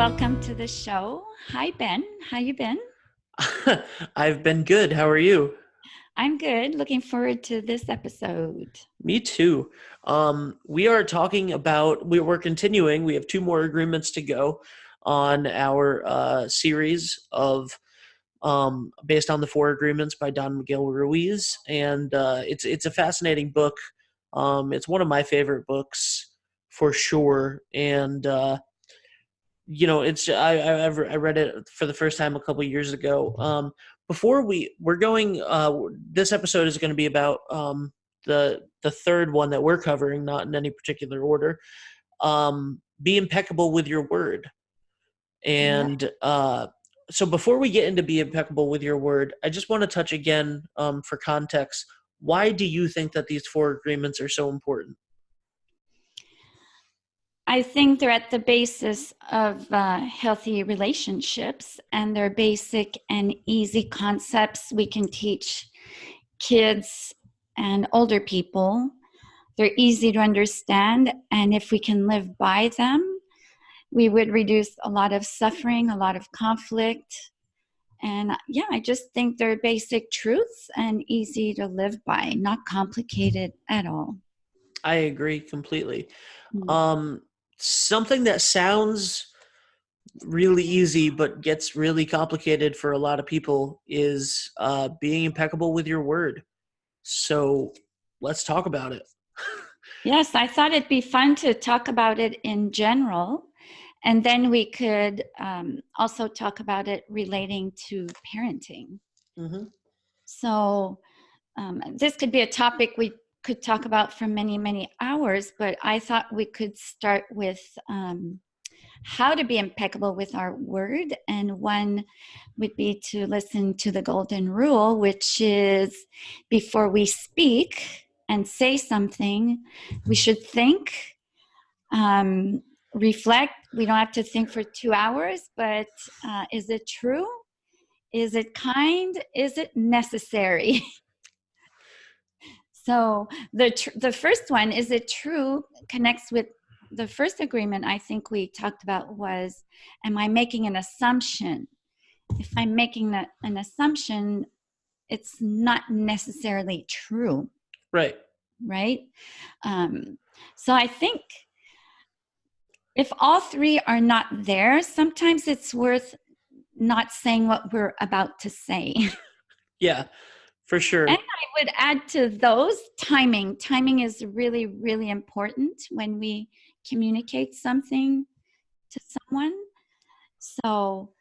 welcome to the show. Hi, Ben. How you been? I've been good. How are you? I'm good. Looking forward to this episode. Me too. We are talking about, we're continuing. We have two more agreements to go on our series of based on the Four Agreements by Don Miguel Ruiz, and it's a fascinating book. It's one of my favorite books for sure, and I read it for the first time a couple of years ago. Before we're going, this episode is going to be about the third one that we're covering, not in any particular order. Be impeccable with your word, Yeah. and so before we get into be impeccable with your word, I just want to touch again, for context. Why do you think that these four agreements are so important? I think they're at the basis of healthy relationships, and they're basic and easy concepts we can teach kids and older people. They're easy to understand, and if we can live by them, we would reduce a lot of suffering, a lot of conflict. And yeah, I just think they're basic truths and easy to live by, not complicated at all. I agree completely. Mm. Um, Something that sounds really easy but gets really complicated for a lot of people is being impeccable with your word. So let's talk about it. Yes, I thought it'd be fun to talk about it in general. And then we could also talk about it relating to parenting. Hmm. So this could be a topic we could talk about for many, many hours, but I thought we could start with how to be impeccable with our word. And one would be to listen to the golden rule, which is before we speak and say something, we should think, reflect. We don't have to think for 2 hours, but is it true? Is it kind? Is it necessary? So the first one, is it true, connects with the first agreement I think we talked about was, am I making an assumption? If I'm making an assumption, it's not necessarily true, Right. right? Um, so I think if all three are not there, sometimes it's worth not saying what we're about to say. Yeah, for And sure. I would add to those timing. Timing is really, really important when we communicate something to someone. So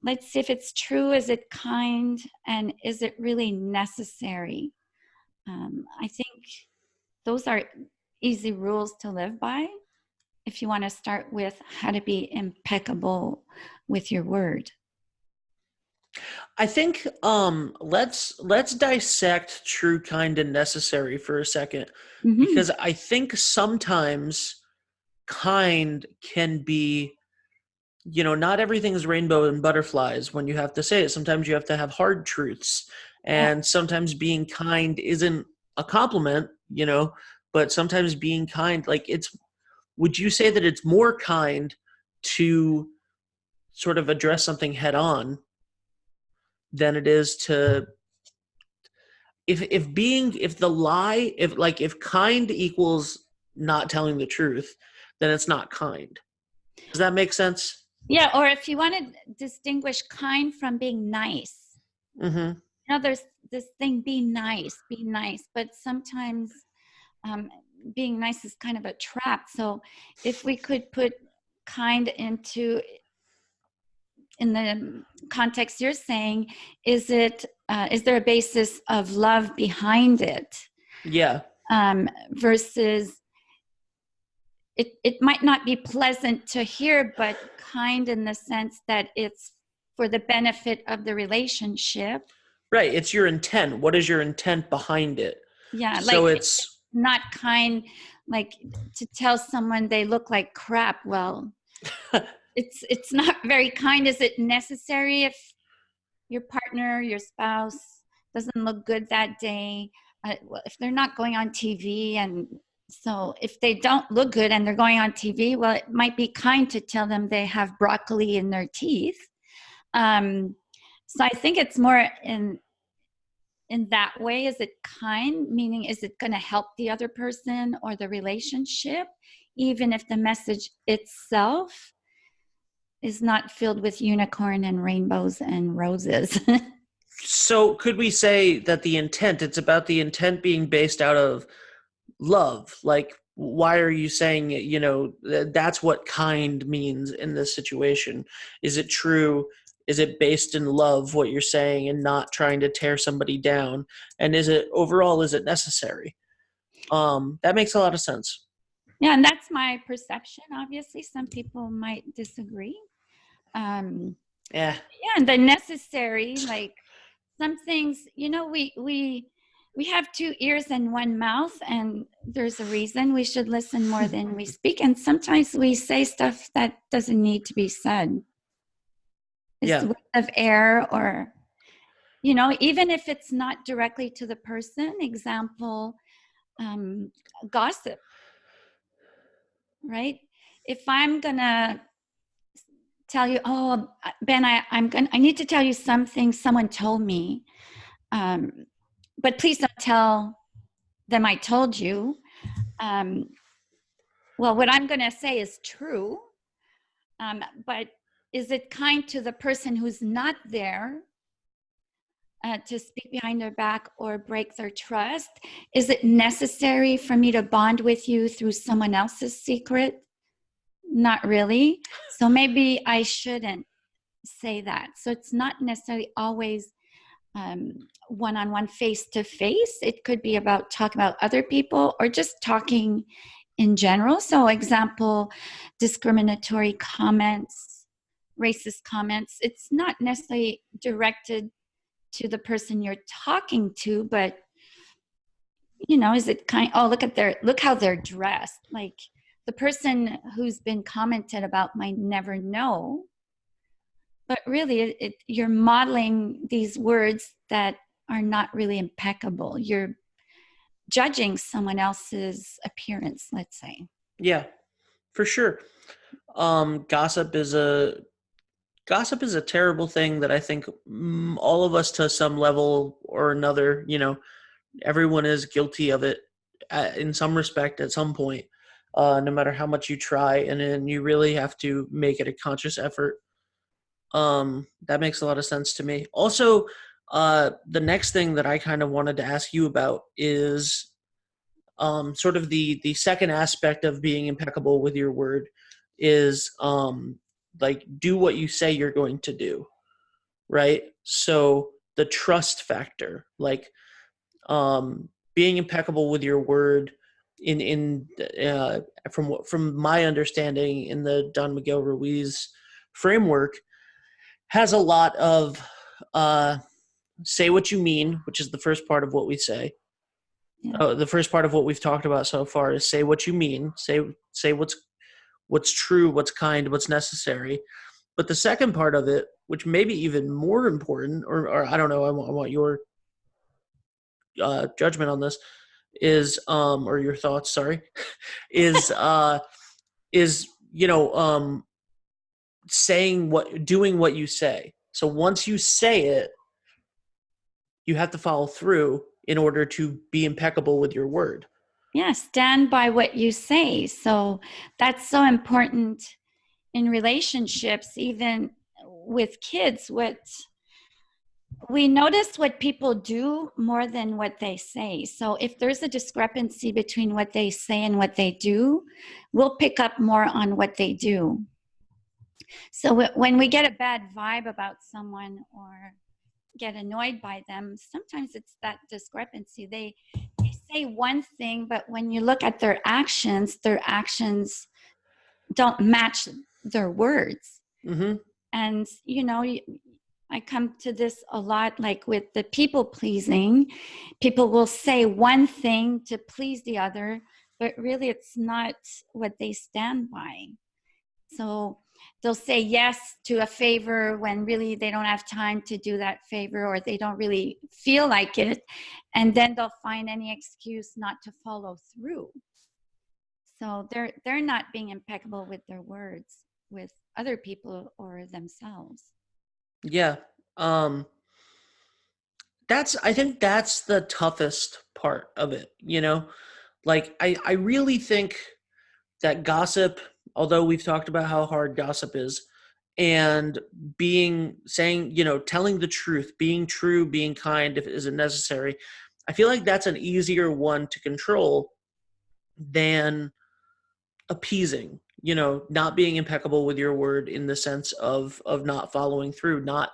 let's see if it's true. Is it kind? And is it really necessary? I think those are easy rules to live by if you want to start with how to be impeccable with your word. I think let's dissect true, kind, and necessary for a second, Mm-hmm. because I think sometimes kind can be, not everything is rainbow and butterflies when you have to say it. Sometimes you have to have hard truths, Yeah. and sometimes being kind isn't a compliment, but sometimes being kind, like, it's, would you say that it's more kind to sort of address something head on than it is to, if the lie, if kind equals not telling the truth, then it's not kind. Does that make sense? Yeah. Or if you want to distinguish kind from being nice, Mm-hmm. there's this thing, be nice, be nice. But sometimes um, being nice is kind of a trap. So if we could put kind into in the context you're saying, is there a basis of love behind it, Yeah. versus it might not be pleasant to hear, but kind in the sense that it's for the benefit of the relationship. Right. It's your intent. What is your intent behind it? Yeah, So like it's not kind, like to tell someone they look like crap. Well, it's not very kind. Is it necessary if your partner, your spouse doesn't look good that day? Well, if they're not going on TV and So if they don't look good and they're going on TV, well, it might be kind to tell them they have broccoli in their teeth. So I think it's more in that way. Is it kind, meaning is it going to help the other person or the relationship, even if the message itself is not filled with unicorn and rainbows and roses? So could we say that it's about the intent being based out of love? Like, why are you saying, that's what kind means in this situation? Is it true? Is it based in love, what you're saying, and not trying to tear somebody down? And is it necessary? That makes a lot of sense. Yeah, and that's my perception. Obviously, some people might disagree. Yeah. Yeah, and the necessary, like some things, we have two ears and one mouth, and there's a reason we should listen more than we speak. And sometimes we say stuff that doesn't need to be said. It's Yeah. waste of air, or even if it's not directly to the person. Example, gossip, right? If I'm gonna tell you, oh, Ben, I need to tell you something someone told me, but please don't tell them I told you. Well, what I'm going to say is true, but is it kind to the person who's not there to speak behind their back or break their trust? Is it necessary for me to bond with you through someone else's secret? Not really. So maybe I shouldn't say that. So it's not necessarily always one-on-one, face-to-face. It could be about talking about other people or just talking in general. So example, discriminatory comments, racist comments. It's not necessarily directed to the person you're talking to, but is it look how they're dressed. Like the person who's been commented about might never know, but really you're modeling these words that are not really impeccable. You're judging someone else's appearance, let's say. Yeah, for sure. Gossip is a terrible thing that I think all of us to some level or another, everyone is guilty of it in some respect at some point, no matter how much you try, and then you really have to make it a conscious effort. That makes a lot of sense to me. Also, the next thing that I kind of wanted to ask you about is sort of the second aspect of being impeccable with your word is like do what you say you're going to do, right? So the trust factor, like being impeccable with your word in from my understanding in the Don Miguel Ruiz framework has a lot of say what you mean, which is the first part of what we say. Yeah. The first part of what we've talked about so far is say what you mean. Say what's true, what's kind, what's necessary. But the second part of it, which may be even more important, or I don't know, I want your judgment on this, is or your thoughts, sorry, is doing what you say. So once you say it, you have to follow through in order to be impeccable with your word. Yeah, stand by what you say. So that's so important in relationships, even with kids. What we notice what people do more than what they say. So if there's a discrepancy between what they say and what they do, we'll pick up more on what they do. So when we get a bad vibe about someone or get annoyed by them, sometimes it's that discrepancy. They say one thing, but when you look at their actions don't match their words. Mm-hmm. And I come to this a lot, like with the people pleasing. People will say one thing to please the other, but really it's not what they stand by. So they'll say yes to a favor when really they don't have time to do that favor, or they don't really feel like it. And then they'll find any excuse not to follow through. So they're not being impeccable with their words with other people or themselves. Yeah. Um, I think that's the toughest part of it, you know? Like I really think that gossip, although we've talked about how hard gossip is, and saying, telling the truth, being true, being kind if it isn't necessary, I feel like that's an easier one to control than appeasing, not being impeccable with your word in the sense of not following through, not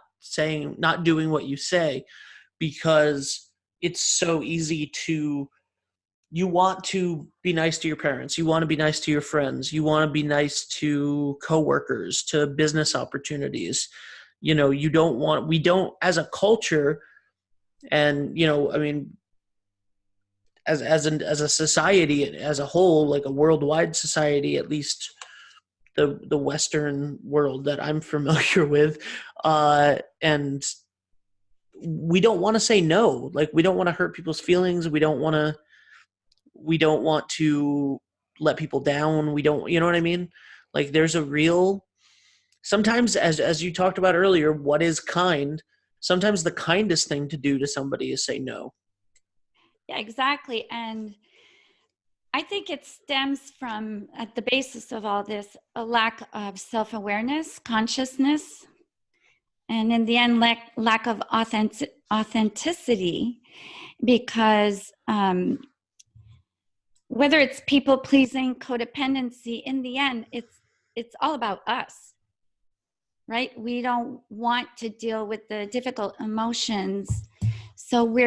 doing what you say, because it's so easy to you want to be nice to your parents, you want to be nice to your friends, you want to be nice to coworkers, to business opportunities. You don't want we don't as a culture, and I mean, as a society as a whole, like a worldwide society, at least the Western world that I'm familiar with, and we don't want to say no. Like, we don't want to hurt people's feelings. We don't want to let people down. We don't, you know what I mean? Like, there's a real, sometimes, as you talked about earlier, what is kind? Sometimes the kindest thing to do to somebody is say no. Yeah, exactly. And I think it stems from, at the basis of all this, a lack of self-awareness, consciousness, and in the end, lack of authenticity, because whether it's people pleasing, codependency, in the end, it's all about us, right? We don't want to deal with the difficult emotions, so we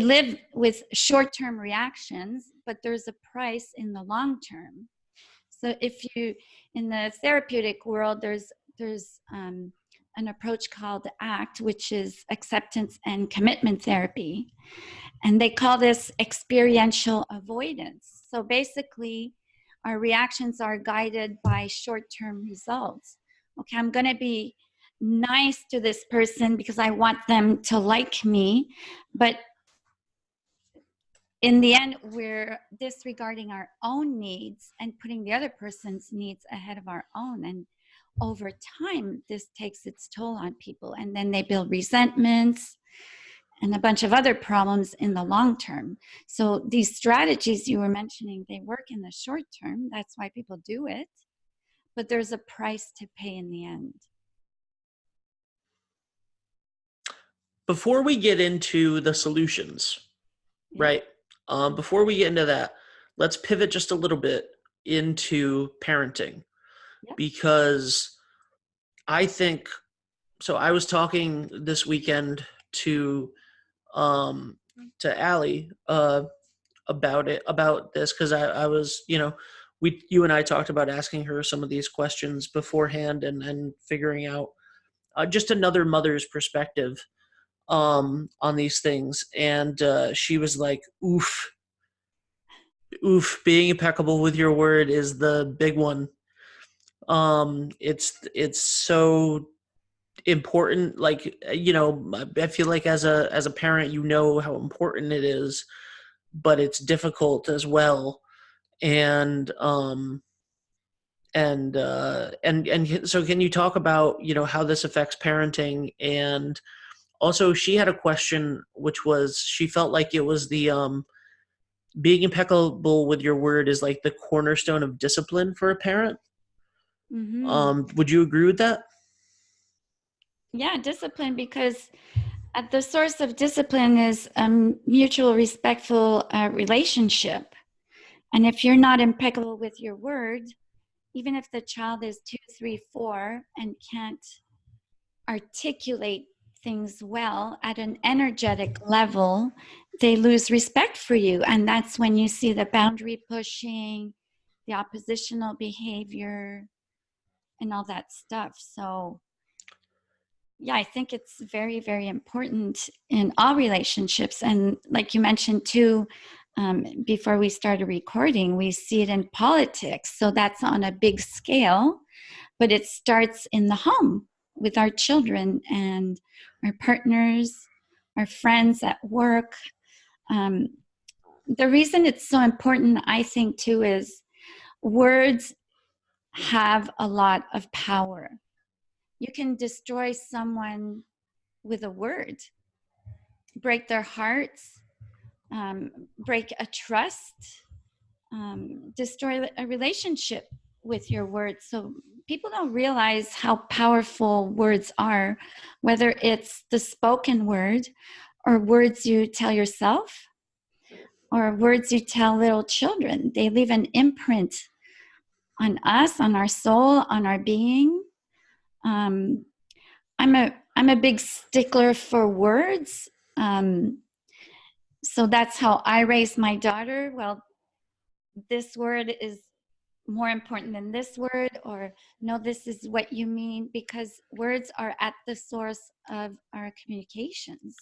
live with short-term reactions, but there's a price in the long term. So in the therapeutic world, there's an approach called ACT, which is acceptance and commitment therapy. And they call this experiential avoidance. So basically, our reactions are guided by short-term results. Okay, I'm going to be nice to this person because I want them to like me, but in the end, we're disregarding our own needs and putting the other person's needs ahead of our own. And over time, this takes its toll on people. And then they build resentments and a bunch of other problems in the long term. So these strategies you were mentioning, they work in the short term. That's why people do it. But there's a price to pay in the end. Before we get into the solutions, Yeah. right? Before we get into that, let's pivot just a little bit into parenting, Yeah. because I think so. I was talking this weekend to Allie about this, because I was, you and I talked about asking her some of these questions beforehand, and figuring out just another mother's perspective on these things. And she was like, oof, being impeccable with your word is the big one. It's so important. Like, I feel like as a parent, how important it is, but it's difficult as well. And so can you talk about how this affects parenting? And also, she had a question, which was, she felt like it was the being impeccable with your word is like the cornerstone of discipline for a parent. Mm-hmm. Would you agree with that? Yeah, discipline, because at the source of discipline is a mutual respectful relationship. And if you're not impeccable with your word, even if the child is 2, 3, 4 and can't articulate things well at an energetic level, they lose respect for you. And that's when you see the boundary pushing, the oppositional behavior, and all that stuff. So yeah, I think it's very, very important in all relationships. And like you mentioned too, before we started recording, we see it in politics. So that's on a big scale, but it starts in the home with our children and our partners, our friends at work. The reason it's so important, I think, too, is words have a lot of power. You can destroy someone with a word, break their hearts, break a trust, destroy a relationship with your words. So people don't realize how powerful words are, whether it's the spoken word or words you tell yourself or words you tell little children. They leave an imprint on us, on our soul, on our being. Um, I'm a big stickler for words. So that's how I raised my daughter. Well, this word is more important than this word, or no, this is what you mean, because words are at the source of our communications.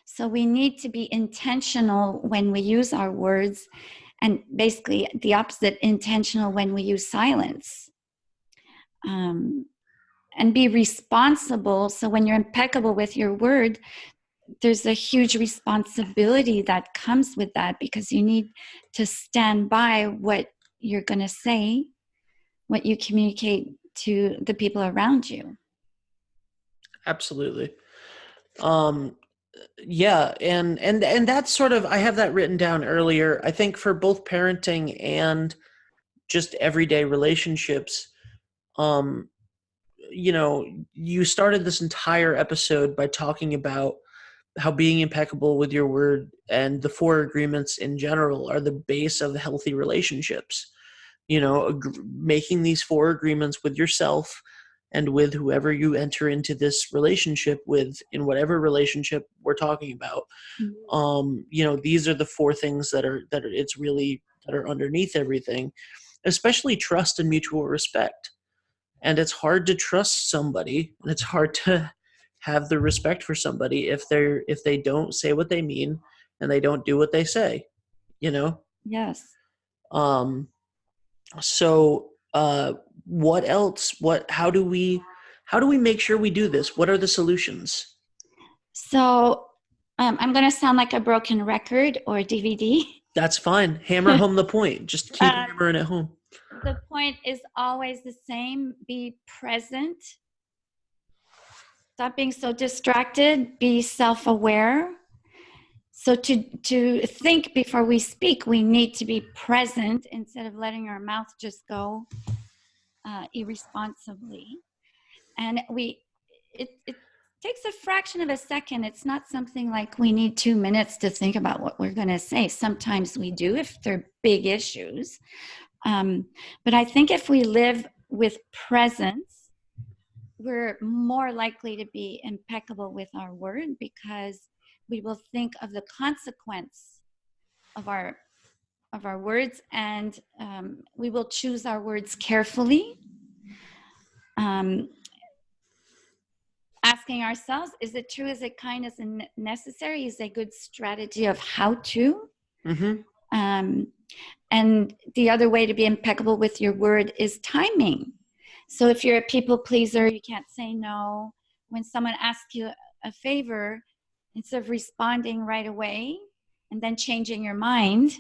So we need to be intentional when we use our words, and basically the opposite, intentional when we use silence. And be responsible. So when you're impeccable with your word, there's a huge responsibility that comes with that, because you need to stand by what you're going to say, what you communicate to the people around you. Absolutely. Yeah, and that's sort of, I have that written down earlier. I think for both parenting and just everyday relationships, you started this entire episode by talking about how being impeccable with your word and the four agreements in general are the base of healthy relationships. Making these four agreements with yourself and with whoever you enter into this relationship with, in whatever relationship we're talking about. These are the four things that are underneath everything, especially trust and mutual respect. And it's hard to trust somebody, and it's hard to have the respect for somebody if they don't say what they mean and they don't do what they say. Yes. So what else? How do we make sure we do this? What are the solutions? So I'm going to sound like a broken record or DVD. That's fine. Hammer home the point. Just keep hammering it home. The point is always the same. Be present. Stop being so distracted. Be self-aware. So to think before we speak, we need to be present instead of letting our mouth just go irresponsibly. And it takes a fraction of a second. It's not something like we need 2 minutes to think about what we're going to say. Sometimes we do if they're big issues. But I think if we live with presence, we're more likely to be impeccable with our word, because we will think of the consequence of our words, and we will choose our words carefully. Asking ourselves, is it true, is it kind, is it necessary, is a good strategy of how to. Mm-hmm. And the other way to be impeccable with your word is timing. So if you're a people pleaser, you can't say no. When someone asks you a favor, instead of responding right away and then changing your mind,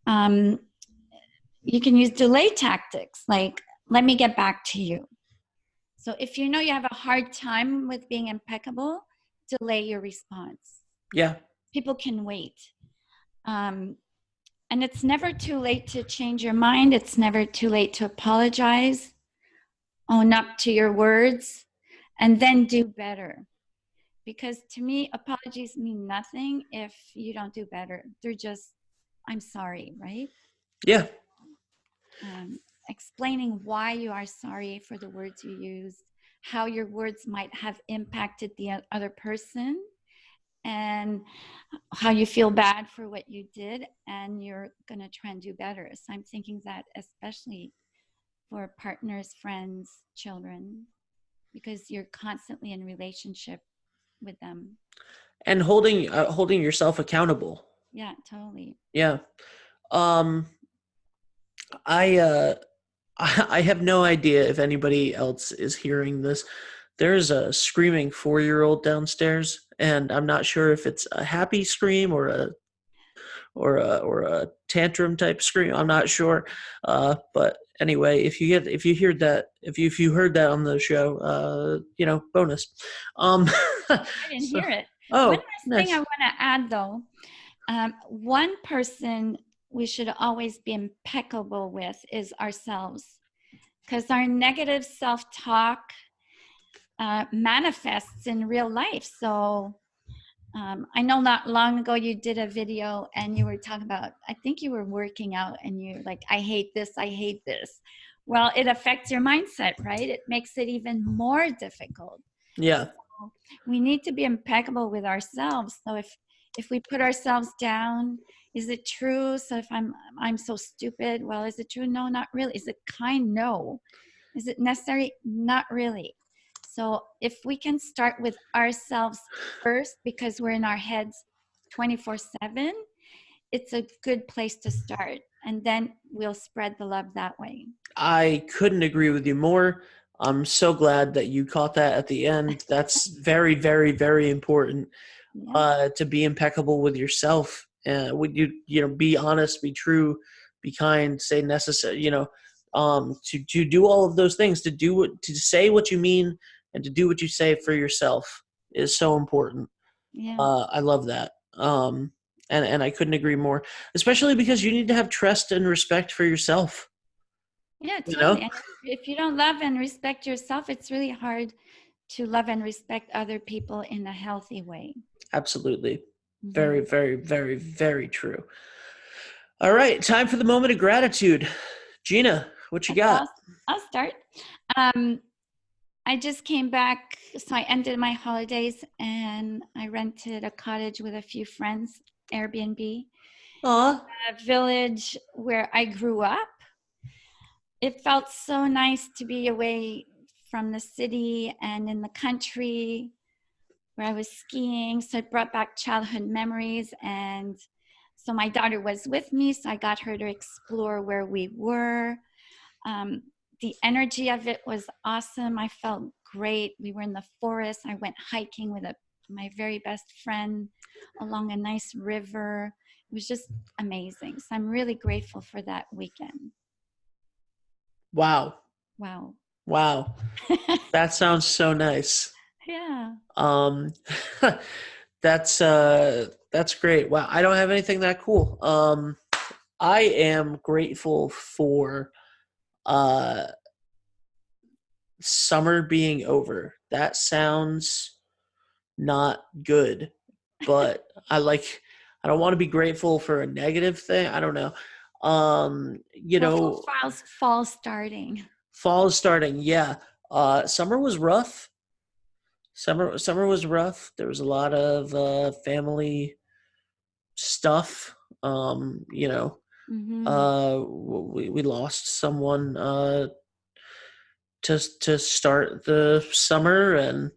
you can use delay tactics, like, let me get back to you. So if you know you have a hard time with being impeccable, delay your response. Yeah. People can wait. And it's never too late to change your mind. It's never too late to apologize, own up to your words, and then do better. Because to me, apologies mean nothing if you don't do better. They're just, I'm sorry, right? Yeah. Explaining why you are sorry for the words you used, how your words might have impacted the other person, and how you feel bad for what you did, and you're going to try and do better. So I'm thinking that especially for partners, friends, children, because you're constantly in relationship with them. And holding yourself accountable. Yeah, totally. Yeah. I have no idea if anybody else is hearing this. There's a screaming 4-year-old downstairs, and I'm not sure if it's a happy scream or a or a tantrum type scream. I'm not sure, but anyway, if you heard that on the show, bonus. I didn't So, hear it. One oh, last thing I nice. want to add, though. One person we should always be impeccable with is ourselves, because our negative self-talk manifests in real life. So I know not long ago you did a video and you were talking about, I think you were working out and you're like, I hate this, I hate this. Well, it affects your mindset, right? It makes it even more difficult. Yeah. So we need to be impeccable with ourselves. So if we put ourselves down, is it true? So if I'm so stupid, well, is it true? No, not really. Is it kind? No. Is it necessary? Not really. So if we can start with ourselves first, because we're in our heads 24/7, it's a good place to start. And then we'll spread the love that way. I couldn't agree with you more. I'm so glad that you caught that at the end. That's very, very, very important. Yeah. To be impeccable with yourself. Would you be honest, be true, be kind, say necessary, to do all of those things, to say what you mean and to do what you say for yourself is so important. Yeah. I love that. And I couldn't agree more, especially because you need to have trust and respect for yourself. Yeah, You totally. know, And if you don't love and respect yourself, it's really hard to love and respect other people in a healthy way. absolutely. Very, Mm-hmm. very, very, very true. All right, time for the moment of gratitude. Gina, what you Okay, got? I'll start. Um, I just came back, so I ended my holidays and I rented a cottage with a few friends, Airbnb, Aw. a village where I grew up. It felt so nice to be away from the city and in the country where I was skiing. So it brought back childhood memories. And so my daughter was with me, so I got her to explore where we were. Um, the energy of it was awesome. I felt great. We were in the forest. I went hiking with my very best friend along a nice river. It was just amazing. So I'm really grateful for that weekend. Wow. Wow. Wow. That sounds so nice. Yeah. Um that's great. Wow. I don't have anything that cool. I am grateful for uh summer being over. That sounds not good, but I don't want to be grateful for a negative thing. I don't know. You Well, know, fall starting. fall is starting. Yeah. Summer was rough. Summer was rough. There was a lot of family stuff. Um, you know, Mm-hmm. we lost someone to start the summer, and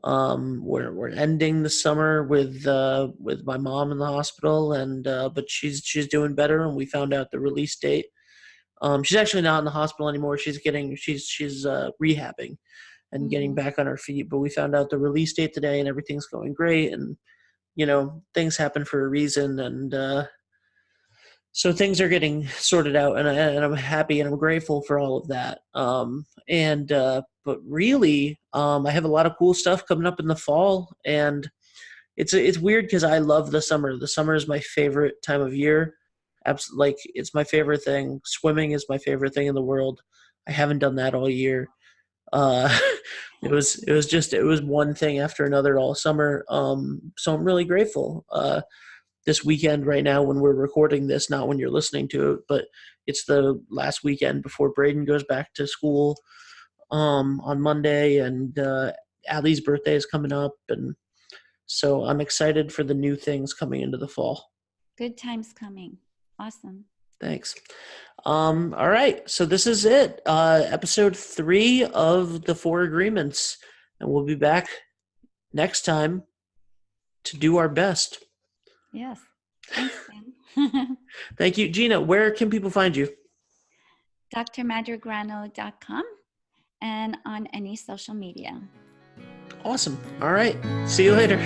we're ending the summer with my mom in the hospital, and but she's doing better, and we found out the release date. She's actually not in the hospital anymore. She's rehabbing and getting Mm-hmm. back on her feet. But we found out the release date today, and everything's going great. And things happen for a reason, and so things are getting sorted out, and I'm happy and I'm grateful for all of that. And but really, I have a lot of cool stuff coming up in the fall, and it's weird because I love the summer. The summer is my favorite time of year. Like it's my favorite thing. Swimming is my favorite thing in the world. I haven't done that all year. Uh, it was one thing after another all summer. So I'm really grateful. This weekend right now when we're recording this, not when you're listening to it, but it's the last weekend before Braden goes back to school on Monday, and Allie's birthday is coming up, and so I'm excited for the new things coming into the fall. Good times coming. Awesome. Thanks. All right, so this is it. Episode 3 of the 4 agreements, and we'll be back next time to do our best. Yes. Thanks, Ben. Thank you, Gina. Where can people find you? drmadrigrano.com and on any social media. Awesome. All right. See you later.